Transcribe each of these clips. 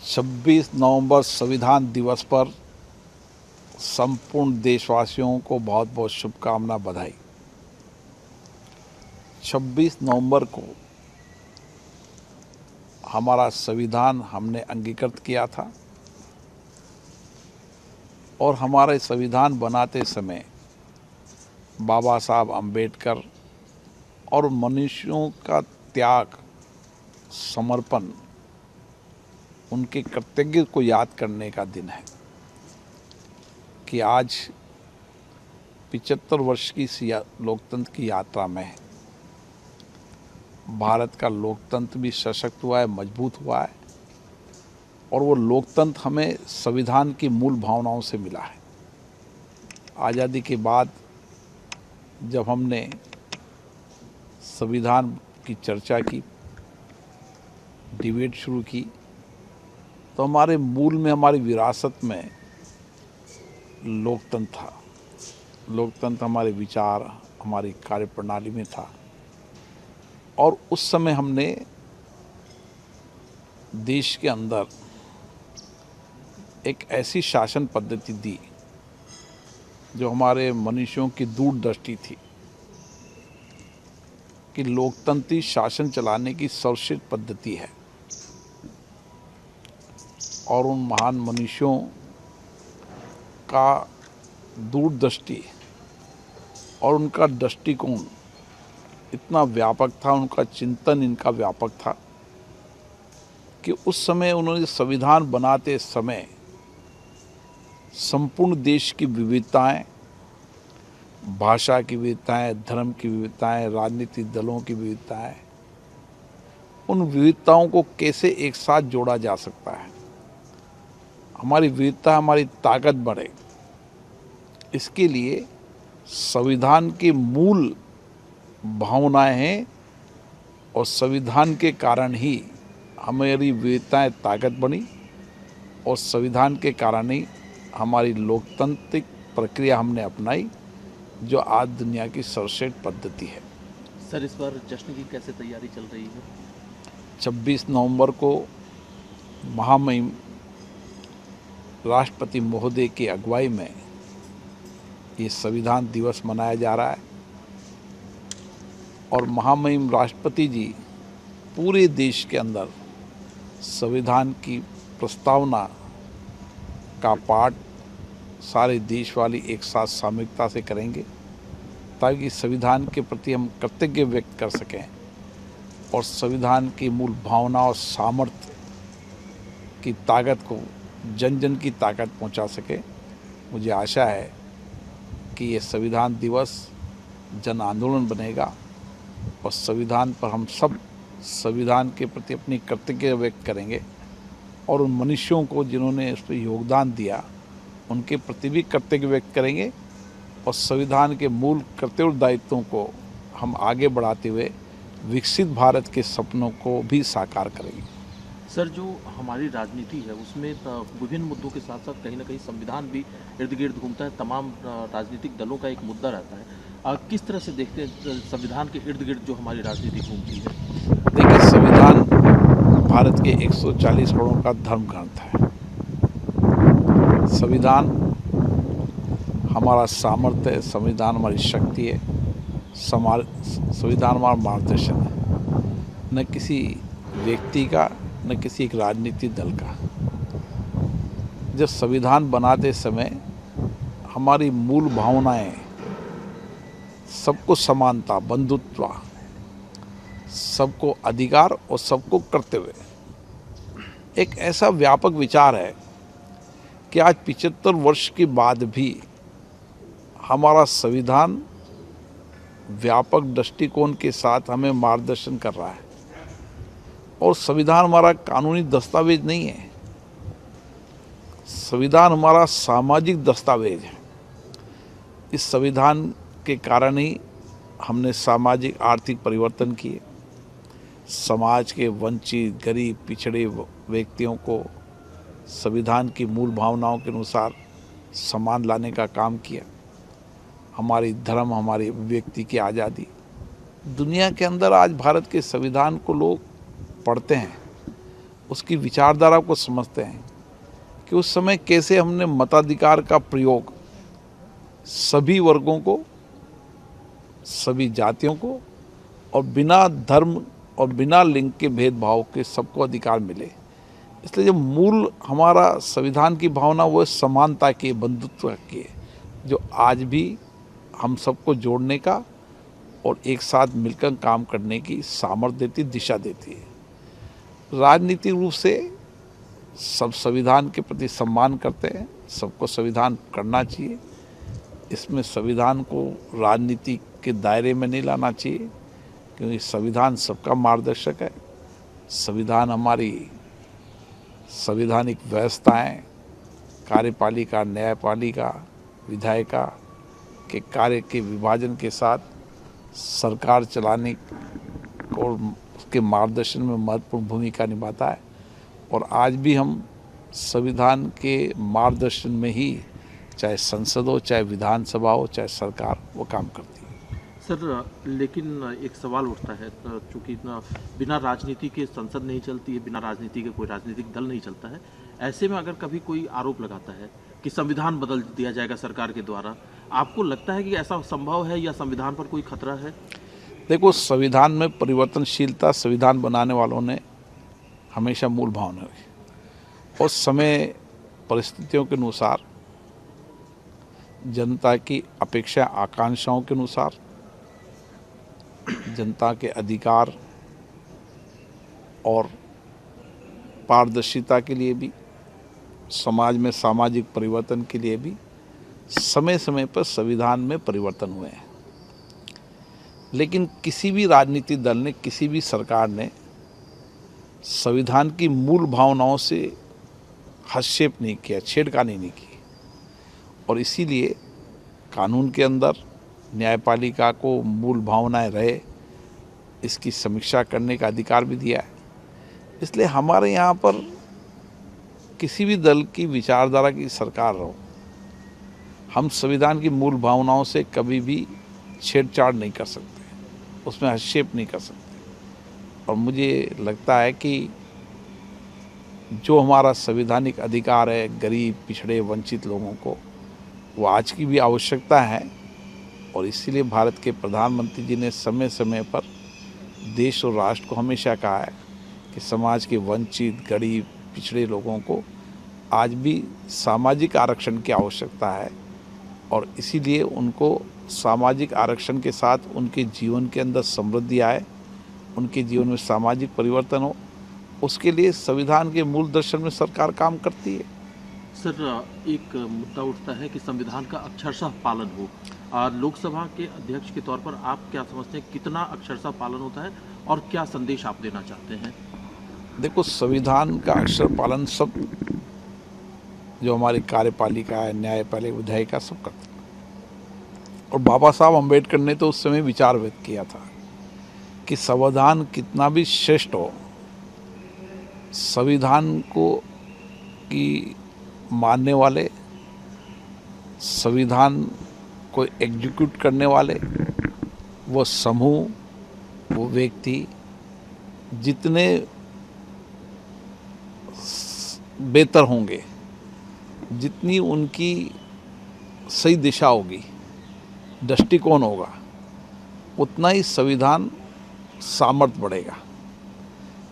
26 नवंबर संविधान दिवस पर संपूर्ण देशवासियों को बहुत बहुत शुभकामना बधाई। 26 नवंबर को हमारा संविधान हमने अंगीकृत किया था और हमारे संविधान बनाते समय बाबा साहब अम्बेडकर और मनुष्यों का त्याग, समर्पण, उनके कर्तव्य को याद करने का दिन है कि आज 75 वर्ष की लोकतंत्र की यात्रा में भारत का लोकतंत्र भी सशक्त हुआ है, मजबूत हुआ है और वो लोकतंत्र हमें संविधान की मूल भावनाओं से मिला है। आज़ादी के बाद जब हमने संविधान की चर्चा की, डिबेट शुरू की, तो हमारे मूल में, हमारी विरासत में लोकतंत्र था। लोकतंत्र हमारे विचार, हमारी कार्यप्रणाली में था और उस समय हमने देश के अंदर एक ऐसी शासन पद्धति दी जो हमारे मनुष्यों की दूरदृष्टि थी कि लोकतंत्री शासन चलाने की सर्वश्रेष्ठ पद्धति है और उन महान मनुष्यों का दूरदृष्टि और उनका दृष्टिकोण इतना व्यापक था, उनका चिंतन इनका व्यापक था कि उस समय उन्होंने संविधान बनाते समय संपूर्ण देश की विविधताएं, भाषा की विविधताएं, धर्म की विविधताएं, राजनीतिक दलों की विविधताएं, उन विविधताओं को कैसे एक साथ जोड़ा जा सकता है, हमारी विविधता हमारी ताकत बढ़े, इसके लिए संविधान की मूल भावनाएं हैं और संविधान के कारण ही हमारी विविधताएं ताकत बनी और संविधान के कारण ही हमारी लोकतांत्रिक प्रक्रिया हमने अपनाई जो आज दुनिया की सर्वश्रेष्ठ पद्धति है। सर, इस बार जश्न की कैसे तैयारी चल रही है? 26 नवंबर को महामहिम राष्ट्रपति महोदय की अगुवाई में ये संविधान दिवस मनाया जा रहा है और महामहिम राष्ट्रपति जी पूरे देश के अंदर संविधान की प्रस्तावना का पाठ सारे देश वाली एक साथ सामूहिकता से करेंगे ताकि संविधान के प्रति हम कृतज्ञता व्यक्त कर सकें और संविधान की मूल भावना और सामर्थ्य की ताकत को जन जन की ताकत पहुंचा सके। मुझे आशा है कि ये संविधान दिवस जन आंदोलन बनेगा और संविधान पर हम सब संविधान के प्रति अपनी कृतज्ञता व्यक्त करेंगे और उन मनुष्यों को जिन्होंने इस पर योगदान दिया उनके प्रति भी कृतज्ञता व्यक्त करेंगे और संविधान के मूल कर्तव्य दायित्वों को हम आगे बढ़ाते हुए विकसित भारत के सपनों को भी साकार करेंगे। सर, जो हमारी राजनीति है उसमें विभिन्न मुद्दों के साथ साथ कहीं ना कहीं संविधान भी इर्द गिर्द घूमता है। तमाम राजनीतिक दलों का एक मुद्दा रहता है। किस तरह से देखते हैं संविधान के इर्द गिर्द जो हमारी राजनीति घूमती है? देखिए, संविधान भारत के 140 करोड़ का धर्म ग्रंथ है। संविधान हमारा सामर्थ्य है, संविधान हमारी शक्ति है, संविधान हमारा मार्गदर्शन है, न किसी व्यक्ति का न किसी एक राजनीतिक दल का। जब संविधान बनाते समय हमारी मूल भावनाएं सबको समानता, बंधुत्व, सबको अधिकार और सबको कर्तव्य, एक ऐसा व्यापक विचार है कि आज 75 वर्ष के बाद भी हमारा संविधान व्यापक दृष्टिकोण के साथ हमें मार्गदर्शन कर रहा है और संविधान हमारा कानूनी दस्तावेज नहीं है, संविधान हमारा सामाजिक दस्तावेज है। इस संविधान के कारण ही हमने सामाजिक आर्थिक परिवर्तन किए, समाज के वंचित, गरीब, पिछड़े व्यक्तियों को संविधान की मूल भावनाओं के अनुसार सम्मान लाने का काम किया। हमारी धर्म, हमारी व्यक्ति की आज़ादी, दुनिया के अंदर आज भारत के संविधान को लोग पढ़ते हैं उसकी विचारधारा को समझते हैं कि उस समय कैसे हमने मताधिकार का प्रयोग सभी वर्गों को, सभी जातियों को और बिना धर्म और बिना लिंग के भेदभाव के सबको अधिकार मिले। इसलिए जो मूल हमारा संविधान की भावना वो समानता की, बंधुत्व की है, जो आज भी हम सबको जोड़ने का और एक साथ मिलकर काम करने की सामर्थ्य देती, दिशा देती है। राजनीतिक रूप से सब संविधान के प्रति सम्मान करते हैं, सबको संविधान करना चाहिए। इसमें संविधान को राजनीति के दायरे में नहीं लाना चाहिए, क्योंकि संविधान सबका मार्गदर्शक है। संविधान हमारी संवैधानिक व्यवस्थाएं, कार्यपालिका, न्यायपालिका, विधायिका के कार्य के विभाजन के साथ सरकार चलाने और उसके मार्गदर्शन में महत्वपूर्ण भूमिका निभाता है। और आज भी हम संविधान के मार्गदर्शन में ही, चाहे संसद हो, चाहे विधानसभा हो, चाहे सरकार, वो काम करती है। सर, लेकिन एक सवाल उठता है, चूँकि बिना राजनीति के संसद नहीं चलती है, बिना राजनीति के कोई राजनीतिक दल नहीं चलता है। ऐसे में अगर कभी कोई आरोप लगाता है कि संविधान बदल दिया जाएगा सरकार के द्वारा, आपको लगता है कि ऐसा संभव है या संविधान पर कोई खतरा है? देखो, संविधान में परिवर्तनशीलता संविधान बनाने वालों ने हमेशा मूल भावना रही और समय परिस्थितियों के अनुसार, जनता की अपेक्षा आकांक्षाओं के अनुसार, जनता के अधिकार और पारदर्शिता के लिए भी, समाज में सामाजिक परिवर्तन के लिए भी समय समय पर संविधान में परिवर्तन हुए हैं। लेकिन किसी भी राजनीतिक दल ने, किसी भी सरकार ने संविधान की मूल भावनाओं से हस्तक्षेप नहीं किया, छेड़खानी नहीं की। और इसीलिए कानून के अंदर न्यायपालिका को मूल भावनाएं रहे, इसकी समीक्षा करने का अधिकार भी दिया है। इसलिए हमारे यहाँ पर किसी भी दल की विचारधारा की सरकार रहो, हम संविधान की मूल भावनाओं से कभी भी छेड़छाड़ नहीं कर सकते, उसमें हस्तक्षेप नहीं कर सकते। और मुझे लगता है कि जो हमारा संवैधानिक अधिकार है गरीब, पिछड़े, वंचित लोगों को, वो आज की भी आवश्यकता है। और इसीलिए भारत के प्रधानमंत्री जी ने समय समय पर देश और राष्ट्र को हमेशा कहा है कि समाज के वंचित, गरीब, पिछड़े लोगों को आज भी सामाजिक आरक्षण की आवश्यकता है। और इसीलिए उनको सामाजिक आरक्षण के साथ उनके जीवन के अंदर समृद्धि आए, उनके जीवन में सामाजिक परिवर्तन हो, उसके लिए संविधान के मूल दर्शन में सरकार काम करती है। सर, एक मुद्दा उठता है कि संविधान का अक्षरशः पालन हो। लोकसभा के अध्यक्ष के तौर पर आप क्या समझते हैं, कितना अक्षरशः पालन होता है और क्या संदेश आप देना चाहते हैं? देखो, संविधान का अक्षर पालन सब जो हमारी कार्यपालिका है, न्यायपालिका, विधायिका, सब करते हैं। और बाबा साहब अम्बेडकर ने तो उस समय विचार व्यक्त किया था कि संविधान कितना भी श्रेष्ठ हो, संविधान को की मानने वाले, संविधान को एग्जीक्यूट करने वाले, वो समूह, वो व्यक्ति जितने बेहतर होंगे, जितनी उनकी सही दिशा होगी, दृष्टिकोण होगा, उतना ही संविधान सामर्थ्य बढ़ेगा।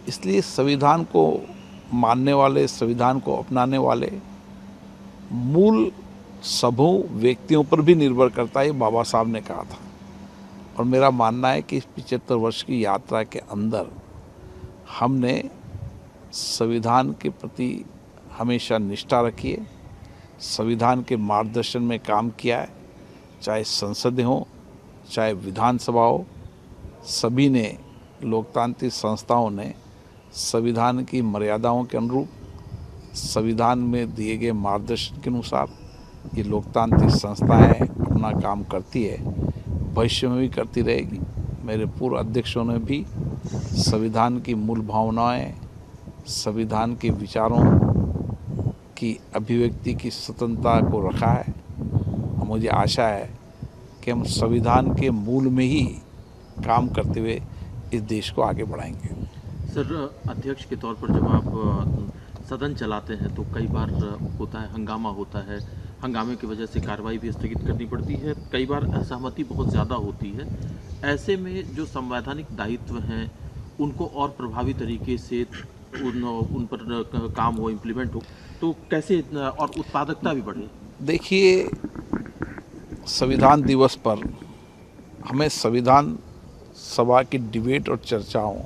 इसलिए संविधान को मानने वाले, संविधान को अपनाने वाले मूल समूह व्यक्तियों पर भी निर्भर करता है, बाबा साहब ने कहा था। और मेरा मानना है कि इस 75 वर्ष की यात्रा के अंदर हमने संविधान के प्रति हमेशा निष्ठा रखी है, संविधान के मार्गदर्शन में काम किया है, चाहे संसद हो, चाहे विधानसभा हो, सभी ने, लोकतांत्रिक संस्थाओं ने संविधान की मर्यादाओं के अनुरूप, संविधान में दिए गए मार्गदर्शन के अनुसार ये लोकतांत्रिक संस्थाएं अपना काम करती है, भविष्य में भी करती रहेगी। मेरे पूर्व अध्यक्षों ने भी संविधान की मूल भावनाएं, संविधान के विचारों की अभिव्यक्ति की स्वतंत्रता को रखा है। मुझे आशा है कि हम संविधान के मूल में ही काम करते हुए इस देश को आगे बढ़ाएंगे। सर, अध्यक्ष के तौर पर जब आप सदन चलाते हैं तो कई बार होता है, हंगामा होता है, हंगामे की वजह से कार्रवाई भी स्थगित करनी पड़ती है, कई बार असहमति बहुत ज़्यादा होती है। ऐसे में जो संवैधानिक दायित्व हैं उनको और प्रभावी तरीके से उन पर काम हो, इम्प्लीमेंट हो, तो कैसे और उत्पादकता भी बढ़े? देखिए, संविधान दिवस पर हमें संविधान सभा की डिबेट और चर्चाओं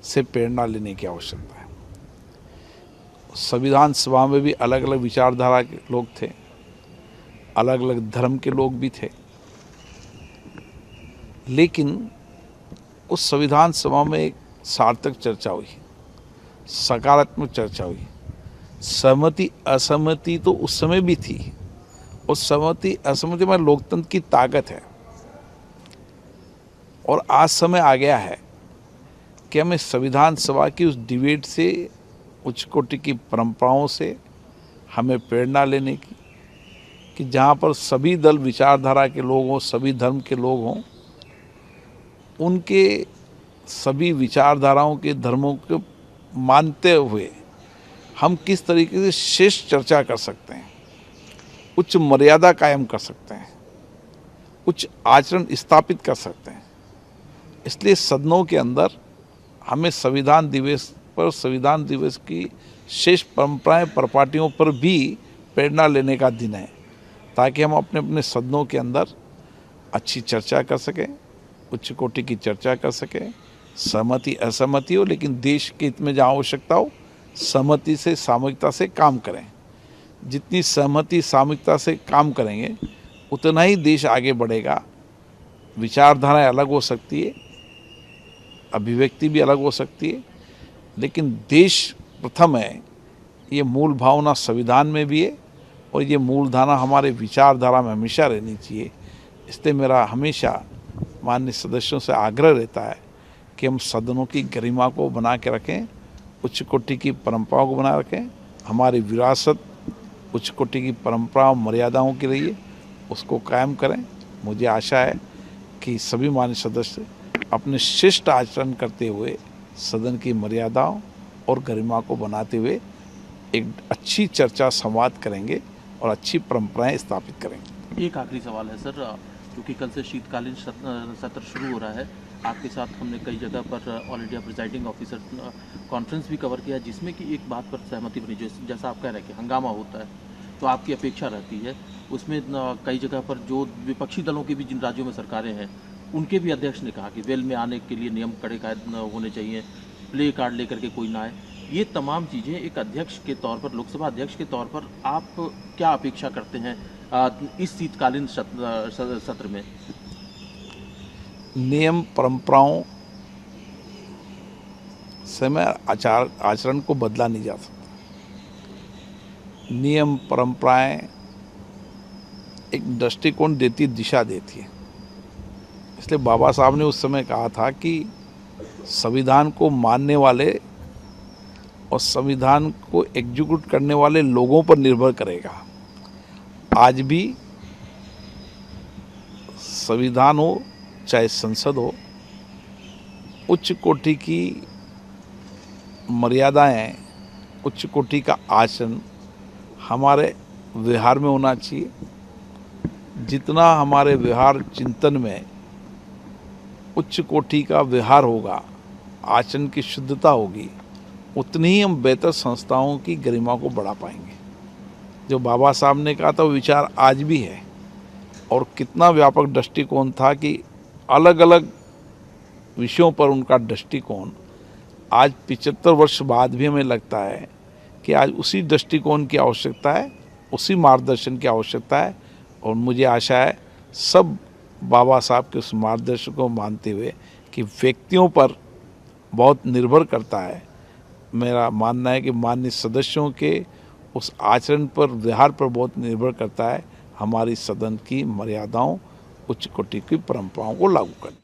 से प्रेरणा लेने की आवश्यकता है। संविधान सभा में भी अलग अलग विचारधारा के लोग थे, अलग अलग धर्म के लोग भी थे, लेकिन उस संविधान सभा में एक सार्थक चर्चा हुई, सकारात्मक चर्चा हुई। सहमति असहमति तो उस समय भी थी, उस सहमति असहमति में लोकतंत्र की ताकत है। और आज समय आ गया है कि हमें संविधान सभा की उस डिबेट से, उच्च कोटि की परंपराओं से हमें प्रेरणा लेने की, कि जहाँ पर सभी दल विचारधारा के लोग हों, सभी धर्म के लोग हों, उनके सभी विचारधाराओं के धर्मों को मानते हुए हम किस तरीके से श्रेष्ठ चर्चा कर सकते हैं, उच्च मर्यादा कायम कर सकते हैं, उच्च आचरण स्थापित कर सकते हैं। इसलिए सदनों के अंदर हमें संविधान दिवस पर, संविधान दिवस की शेष परंपराएं परिपाटियों पर भी प्रेरणा लेने का दिन है, ताकि हम अपने अपने सदनों के अंदर अच्छी चर्चा कर सकें, उच्च कोटि की चर्चा कर सकें। सहमति असहमति हो, लेकिन देश के हित में जहाँ आवश्यकता हो, सहमति से, सामूहिकता से काम करें। जितनी सहमति सामूहिकता से काम करेंगे उतना ही देश आगे बढ़ेगा। विचारधाराएं अलग हो सकती है, अभिव्यक्ति भी अलग हो सकती है, लेकिन देश प्रथम है, ये मूल भावना संविधान में भी है और ये मूल धारणा हमारे विचारधारा में हमेशा रहनी चाहिए। इसलिए मेरा हमेशा माननीय सदस्यों से आग्रह रहता है कि हम सदनों की गरिमा को बना के रखें, उच्च कोटि की परंपराओं को बनाए रखें। हमारी विरासत उच्च कोटि की परंपराओं मर्यादाओं के लिए उसको कायम करें। मुझे आशा है कि सभी माननीय सदस्य अपने शिष्ट आचरण करते हुए सदन की मर्यादाओं और गरिमा को बनाते हुए एक अच्छी चर्चा संवाद करेंगे और अच्छी परंपराएं स्थापित करेंगे। एक आखिरी सवाल है सर, क्योंकि कल से शीतकालीन सत्र शुरू हो रहा है, आपके साथ हमने कई जगह पर all India presiding officer conference भी कवर किया, जिसमें कि एक बात पर सहमति बनी, जैसा आप कह रहे हैं कि हंगामा होता है तो आपकी अपेक्षा रहती है, उसमें कई जगह पर जो विपक्षी दलों की भी जिन राज्यों में सरकारें हैं उनके भी अध्यक्ष ने कहा कि वेल में आने के लिए नियम कड़े कायद होने चाहिए, प्ले कार्ड लेकर के कोई ना आए। ये तमाम चीज़ें एक अध्यक्ष के तौर पर, लोकसभा अध्यक्ष के तौर पर आप क्या अपेक्षा करते हैं इस शीतकालीन सत्र में? नियम परंपराओं से मैं आचरण को बदला नहीं जा सकता। नियम परंपराएं एक दृष्टिकोण देती, दिशा देती है। इसलिए बाबा साहब ने उस समय कहा था कि संविधान को मानने वाले और संविधान को एग्जीक्यूट करने वाले लोगों पर निर्भर करेगा। आज भी संविधान हो चाहे संसद हो, उच्च कोटि की मर्यादाएं, उच्च कोटि का आचरण हमारे व्यवहार में होना चाहिए। जितना हमारे व्यवहार चिंतन में उच्च कोटि का व्यवहार होगा, आचरण की शुद्धता होगी, उतनी ही हम बेहतर संस्थाओं की गरिमा को बढ़ा पाएंगे। जो बाबा साहब ने कहा था वो विचार आज भी है, और कितना व्यापक दृष्टिकोण था कि अलग अलग विषयों पर उनका दृष्टिकोण आज 75 वर्ष बाद भी हमें लगता है कि आज उसी दृष्टिकोण की आवश्यकता है, उसी मार्गदर्शन की आवश्यकता है। और मुझे आशा है सब बाबा साहब के उस मार्गदर्शन को मानते हुए कि व्यक्तियों पर बहुत निर्भर करता है। मेरा मानना है कि माननीय सदस्यों के उस आचरण पर, व्यवहार पर बहुत निर्भर करता है हमारी सदन की मर्यादाओं, उच्च कोटि की परंपराओं को लागू करना।